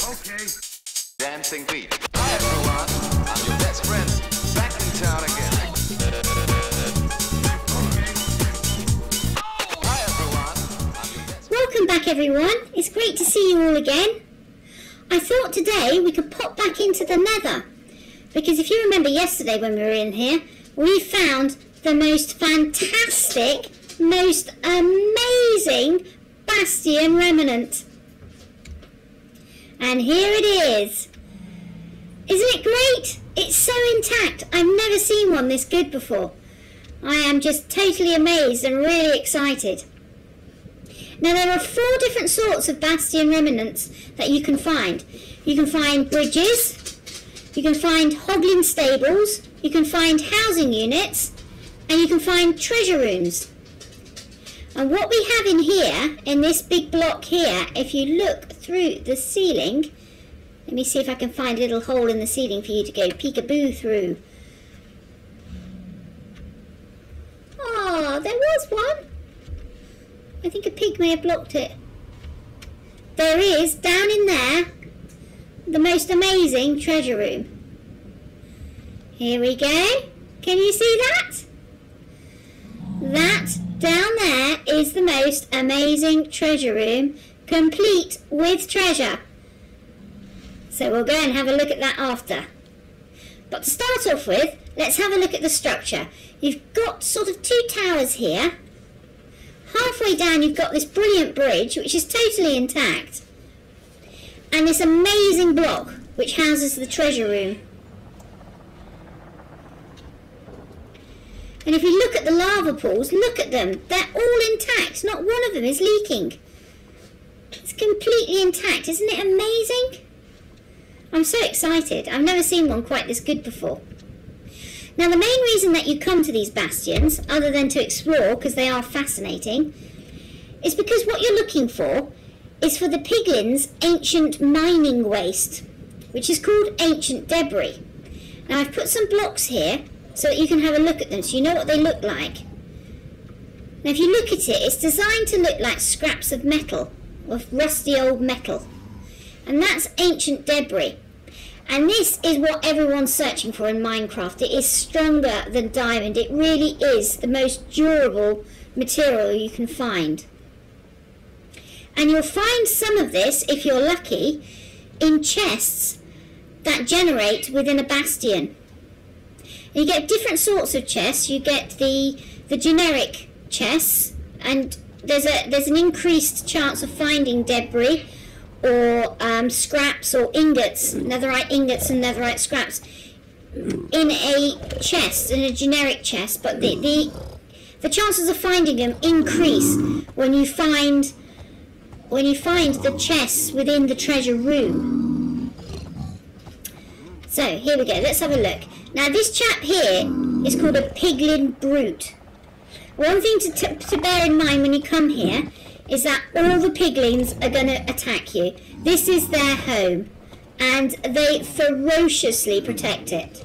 Okay. Dancing beat. Hi everyone, I'm your best friend, back in town again. Hi everyone, I'm your best friend. Welcome back everyone, it's great to see you all again. I thought today we could pop back into the Nether, because if you remember yesterday when we were in here, we found the most fantastic, most amazing Bastion Remnant. And here it is. Isn't it great? It's so intact. I've never seen one this good before. I am just totally amazed and really excited. Now there are 4 different sorts of Bastion Remnants that you can find. You can find bridges, you can find hoglin stables, you can find housing units, and you can find treasure rooms. And what we have in here, in this big block here, if you look through the ceiling, let me see if I can find a little hole in the ceiling for you to go peekaboo through. Oh, there was one. I think a pig may have blocked it. There is, down in there, the most amazing treasure room. Here we go. Can you see that? That down there is the most amazing treasure room, complete with treasure. So we'll go and have a look at that after. But to start off with, let's have a look at the structure. You've got sort of 2 towers here. Halfway down you've got this brilliant bridge, which is totally intact. And this amazing block, which houses the treasure room. And if you look at the lava pools, look at them. They're all intact. Not one of them is leaking. It's completely intact. Isn't it amazing? I'm so excited. I've never seen one quite this good before. Now the main reason that you come to these bastions, other than to explore, because they are fascinating, is because what you're looking for is for the piglins' ancient mining waste, which is called ancient debris. Now I've put some blocks here so that you can have a look at them, so you know what they look like. Now if you look at it, it's designed to look like scraps of metal, of rusty old metal. And that's ancient debris. And this is what everyone's searching for in Minecraft. It is stronger than diamond. It really is the most durable material you can find. And you'll find some of this, if you're lucky, in chests that generate within a bastion. And you get different sorts of chests. You get the generic chests, and there's an increased chance of finding debris or scraps or ingots, netherite ingots and netherite scraps in a chest, in a generic chest, but the chances of finding them increase when you find the chests within the treasure room. So here we go, let's have a look. Now this chap here is called a piglin brute. One thing to bear in mind when you come here is that all the piglins are going to attack you. This is their home, and they ferociously protect it.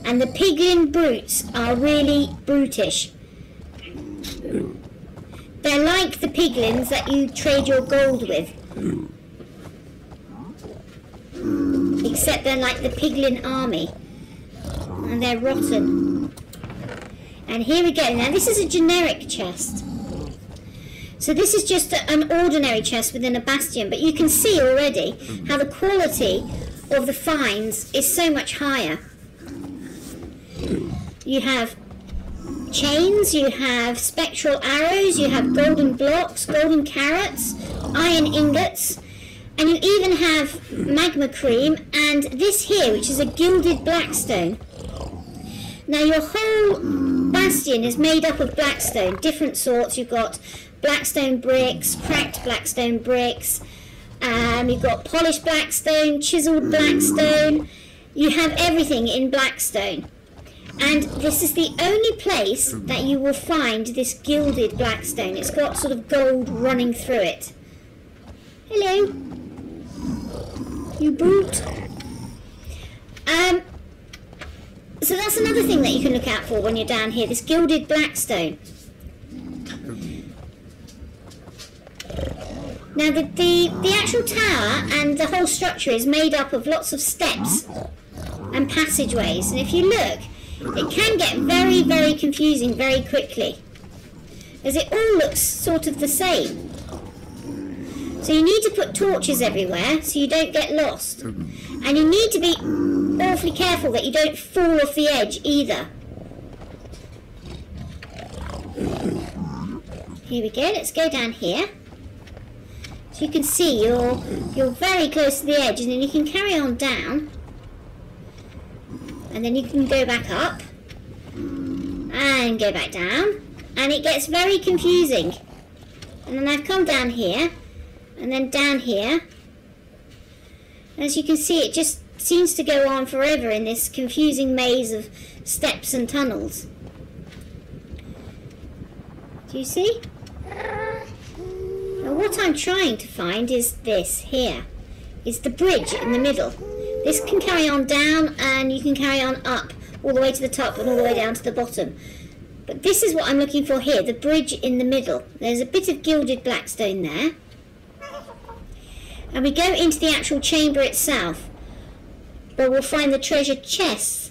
And the piglin brutes are really brutish. They're like the piglins that you trade your gold with. Except they're like the piglin army. And they're rotten. And here we go. Now this is a generic chest. So this is just an ordinary chest within a bastion, but you can see already how the quality of the finds is so much higher. You have chains, you have spectral arrows, you have golden blocks, golden carrots, iron ingots, and you even have magma cream and this here, which is a gilded blackstone. Now your whole bastion is made up of blackstone, different sorts. You've got blackstone bricks, cracked blackstone bricks, you've got polished blackstone, chiseled blackstone. You have everything in blackstone. And this is the only place that you will find this gilded blackstone. It's got sort of gold running through it. Hello, you brute. So that's another thing that you can look out for when you're down here, this gilded blackstone. Now the actual tower and the whole structure is made up of lots of steps and passageways, and if you look, it can get very, very confusing very quickly, as it all looks sort of the same. So you need to put torches everywhere so you don't get lost, and you need to be awfully careful that you don't fall off the edge either. Here we go, let's go down here. So you can see you're very close to the edge, and then you can carry on down, and then you can go back up and go back down, and it gets very confusing. And then I've come down here and then down here. As you can see, it just seems to go on forever in this confusing maze of steps and tunnels. Do you see? Now what I'm trying to find is this here. Is the bridge in the middle. This can carry on down, and you can carry on up all the way to the top and all the way down to the bottom. But this is what I'm looking for here, the bridge in the middle. There's a bit of gilded blackstone there. And we go into the actual chamber itself, where we'll find the treasure chests,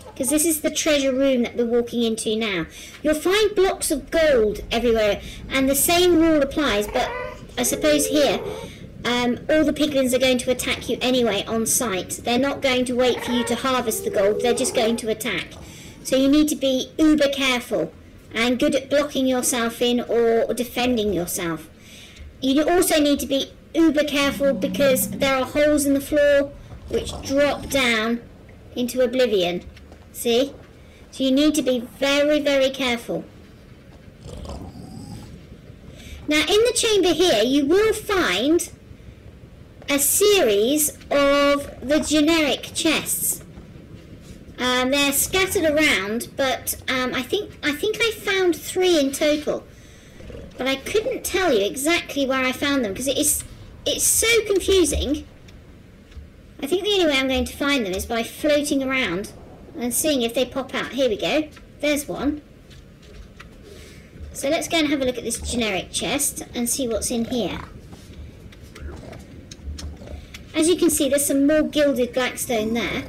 because this is the treasure room that we're walking into now. You'll find blocks of gold everywhere, and the same rule applies, but I suppose here all the piglins are going to attack you anyway on sight. They're not going to wait for you to harvest the gold, they're just going to attack. So you need to be uber careful and good at blocking yourself in or defending yourself. You also need to be uber careful because there are holes in the floor which drop down into oblivion. See? So you need to be very, very careful. Now in the chamber here you will find a series of the generic chests. They're scattered around, but I think I found 3 in total. But I couldn't tell you exactly where I found them because it's so confusing. I think the only way I'm going to find them is by floating around and seeing if they pop out. Here we go. There's one. So let's go and have a look at this generic chest and see what's in here. As you can see, there's some more gilded blackstone there.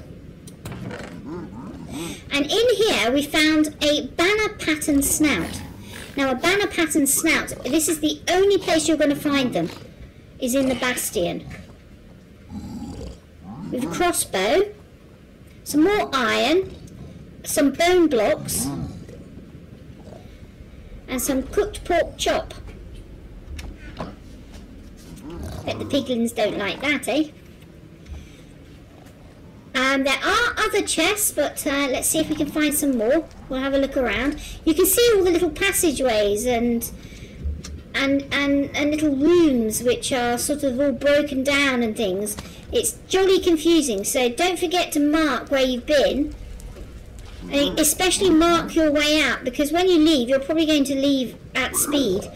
And in here we found a banner pattern snout. Now a banner pattern snout, this is the only place you're going to find them, is in the Bastion. With a crossbow, some more iron, some bone blocks, and some cooked pork chop. Bet the piglins don't like that, eh? There are other chests, but let's see if we can find some more. We'll have a look around. You can see all the little passageways and little rooms which are sort of all broken down and things. It's jolly confusing, so don't forget to mark where you've been. And especially mark your way out, because when you leave, you're probably going to leave at speed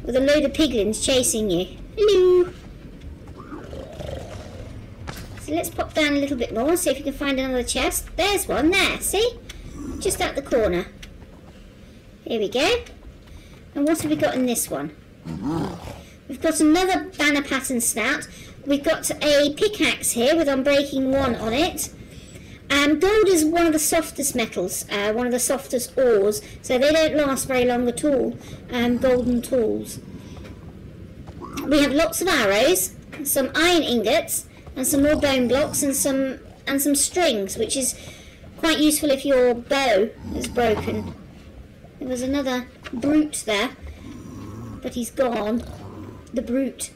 with a load of piglins chasing you. Hello! So let's pop down a little bit more and see if we can find another chest. There's one there, see? Just out the corner. Here we go. And what have we got in this one? We've got another banner pattern snout. We've got a pickaxe here with Unbreaking 1 on it. Gold is one of the softest metals, one of the softest ores, so they don't last very long at all. Golden tools. We have lots of arrows, some iron ingots, and some more bone blocks, and some strings, which is quite useful if your bow is broken. There was another brute there, but he's gone. The brute.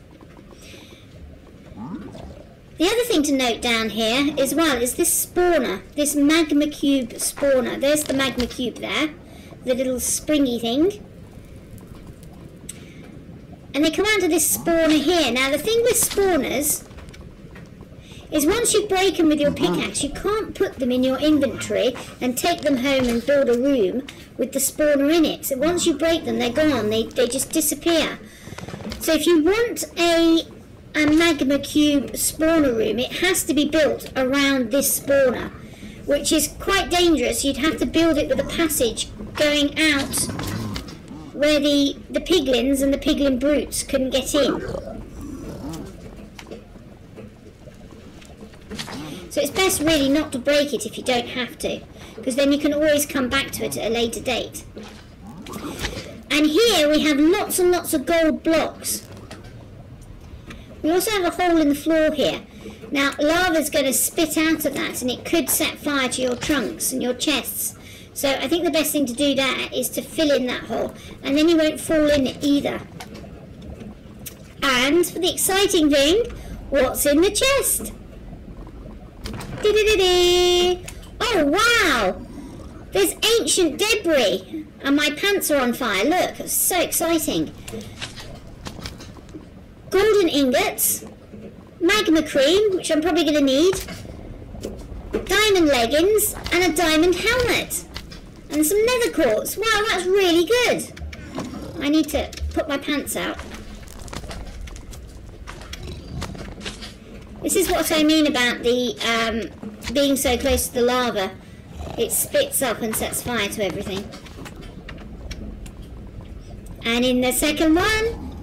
The other thing to note down here as well is this spawner, this magma cube spawner. There's the magma cube there, the little springy thing. And they come out of this spawner here. Now the thing with spawners is once you break them with your pickaxe, you can't put them in your inventory and take them home and build a room with the spawner in it. So once you break them, they're gone. They just disappear. So if you want a magma cube spawner room, it has to be built around this spawner, which is quite dangerous. You'd have to build it with a passage going out where the piglins and the piglin brutes couldn't get in. So it's best really not to break it if you don't have to, because then you can always come back to it at a later date. And here we have lots and lots of gold blocks. We also have a hole in the floor here. Now lava's going to spit out of that, and it could set fire to your trunks and your chests. So I think the best thing to do there is to fill in that hole, and then you won't fall in it either. And for the exciting thing, what's in the chest? Oh wow! There's ancient debris, and my pants are on fire. Look, it's so exciting. Golden ingots, magma cream, which I'm probably going to need, diamond leggings, and a diamond helmet, and some nether quartz. Wow, that's really good. I need to put my pants out. This is what I mean about the being so close to the lava. It spits up and sets fire to everything. And in the second one,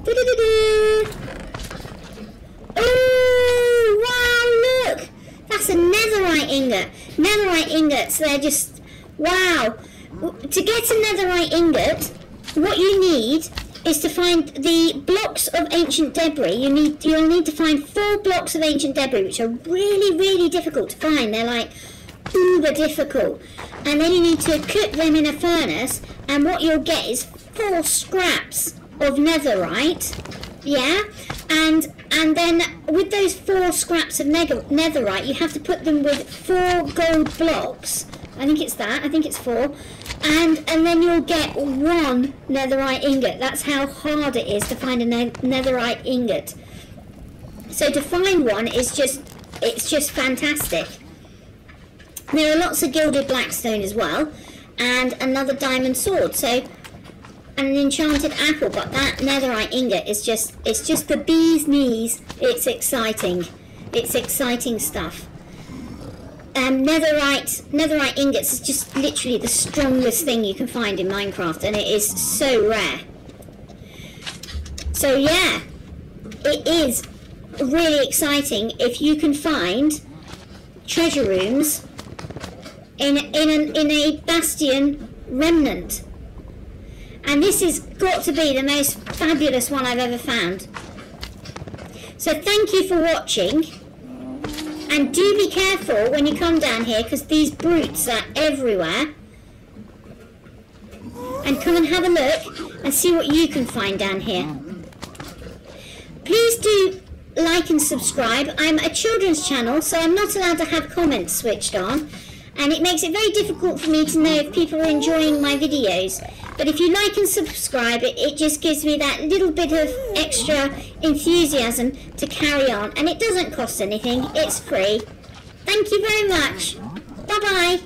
oh wow, look! That's a netherite ingot. Netherite ingots, they're just, wow. To get a netherite ingot, what you need is to find the blocks of ancient debris. You'll need to find 4 blocks of ancient debris, which are really, really difficult to find. They're like uber difficult. And then you need to cook them in a furnace, and what you'll get is 4 scraps of netherite. Yeah, and then with those 4 scraps of netherite, you have to put them with 4 gold blocks. I think it's that. I think it's 4. And then you'll get 1 netherite ingot. That's how hard it is to find a netherite ingot. So to find one is it's just fantastic. There are lots of gilded blackstone as well, and another diamond sword. So, and an enchanted apple. But that netherite ingot is it's just the bee's knees. It's exciting. It's exciting stuff. Netherite ingots is just literally the strongest thing you can find in Minecraft, and it is so rare. So yeah, it is really exciting if you can find treasure rooms in a Bastion Remnant. And this has got to be the most fabulous one I've ever found. So thank you for watching. And do be careful when you come down here, because these brutes are everywhere. And come and have a look and see what you can find down here. Please do like and subscribe. I'm a children's channel, so I'm not allowed to have comments switched on. And it makes it very difficult for me to know if people are enjoying my videos. But if you like and subscribe, it just gives me that little bit of extra enthusiasm to carry on. And it doesn't cost anything. It's free. Thank you very much. Bye-bye.